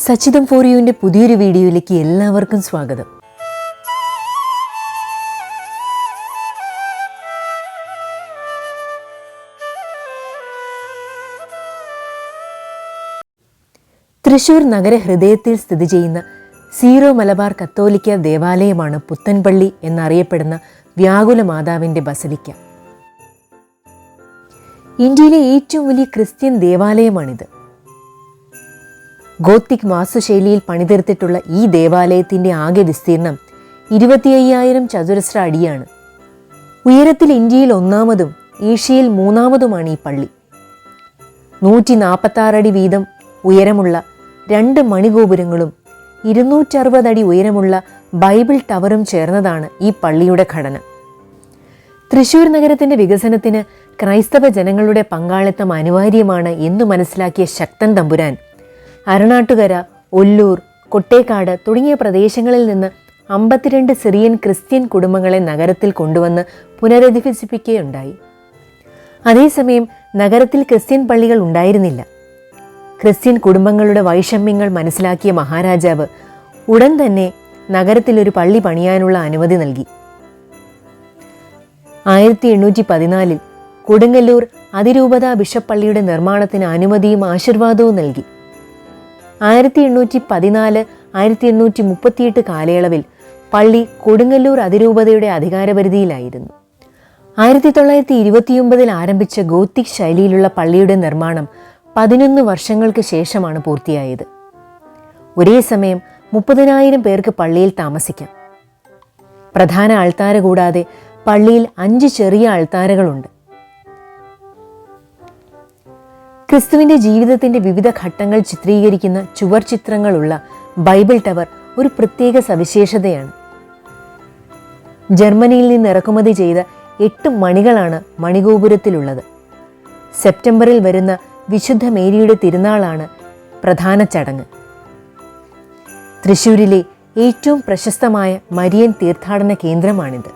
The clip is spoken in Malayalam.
സച്ചിതം ഫോർ യുവിൻ്റെ പുതിയൊരു വീഡിയോയിലേക്ക് എല്ലാവർക്കും സ്വാഗതം. തൃശൂർ നഗരഹൃദയത്തിൽ സ്ഥിതി ചെയ്യുന്ന സീറോ മലബാർ കത്തോലിക്ക ദേവാലയമാണ് പുത്തൻപള്ളി എന്നറിയപ്പെടുന്ന വ്യാകുല മാതാവിൻ്റെ ബസലിക്ക. ഇന്ത്യയിലെ ഏറ്റവും വലിയ ക്രിസ്ത്യൻ ദേവാലയമാണിത്. ഗോത്തിക് വാസ്തുശൈലിയിൽ പണിതീർത്തിട്ടുള്ള ഈ ദേവാലയത്തിൻ്റെ ആകെ വിസ്തീർണം 25,000 ചതുരശ്ര അടിയാണ്. ഉയരത്തിൽ ഇന്ത്യയിൽ ഒന്നാമതും ഏഷ്യയിൽ മൂന്നാമതുമാണ് ഈ പള്ളി. 146 അടി വീതം ഉയരമുള്ള 2 മണിഗോപുരങ്ങളും 260 അടി ഉയരമുള്ള ബൈബിൾ ടവറും ചേർന്നതാണ് ഈ പള്ളിയുടെ ഘടന. തൃശൂർ നഗരത്തിൻ്റെ വികസനത്തിന് ക്രൈസ്തവ ജനങ്ങളുടെ പങ്കാളിത്തം അനിവാര്യമാണ് എന്നു മനസ്സിലാക്കിയ ശക്തൻ തമ്പുരാൻ അരണാട്ടുകര, ഒല്ലൂർ, കൊട്ടേക്കാട് തുടങ്ങിയ പ്രദേശങ്ങളിൽ നിന്ന് 52 സിറിയൻ ക്രിസ്ത്യൻ കുടുംബങ്ങളെ നഗരത്തിൽ കൊണ്ടുവന്ന് പുനരധിവസിപ്പിക്കുകയുണ്ടായി. അതേസമയം നഗരത്തിൽ ക്രിസ്ത്യൻ പള്ളികൾ ഉണ്ടായിരുന്നില്ല. ക്രിസ്ത്യൻ കുടുംബങ്ങളുടെ വൈഷമ്യങ്ങൾ മനസ്സിലാക്കിയ മഹാരാജാവ് ഉടൻ തന്നെ നഗരത്തിൽ ഒരു പള്ളി പണിയാനുള്ള അനുമതി നൽകി. 1814 കൊടുങ്ങല്ലൂർ അതിരൂപത ബിഷപ്പ് പള്ളിയുടെ നിർമ്മാണത്തിന് അനുമതിയും ആശീർവാദവും നൽകി. 1814, 1838 കാലയളവിൽ പള്ളി കൊടുങ്ങല്ലൂർ അതിരൂപതയുടെ അധികാരപരിധിയിലായിരുന്നു. 1929 ആരംഭിച്ച ഗോത്തിക് ശൈലിയിലുള്ള പള്ളിയുടെ നിർമ്മാണം 11 വർഷങ്ങൾക്ക് ശേഷമാണ് പൂർത്തിയായത്. ഒരേ സമയം 30,000 പേർക്ക് പള്ളിയിൽ താമസിക്കാം. പ്രധാന അൾത്താര കൂടാതെ പള്ളിയിൽ 5 ചെറിയ അൾത്താരകളുണ്ട്. ക്രിസ്തുവിൻ്റെ ജീവിതത്തിൻ്റെ വിവിധ ഘട്ടങ്ങൾ ചിത്രീകരിക്കുന്ന ചുവർ ചിത്രങ്ങളുള്ള ബൈബിൾ ടവർ ഒരു പ്രത്യേക സവിശേഷതയാണ്. ജർമ്മനിയിൽ നിന്ന് ഇറക്കുമതി ചെയ്ത 8 മണികളാണ് മണിഗോപുരത്തിലുള്ളത്. സെപ്റ്റംബറിൽ വരുന്ന വിശുദ്ധ മേരിയുടെ തിരുനാളാണ് പ്രധാന ചടങ്ങ്. തൃശ്ശൂരിലെ ഏറ്റവും പ്രശസ്തമായ മരിയൻ തീർത്ഥാടന കേന്ദ്രമാണിത്.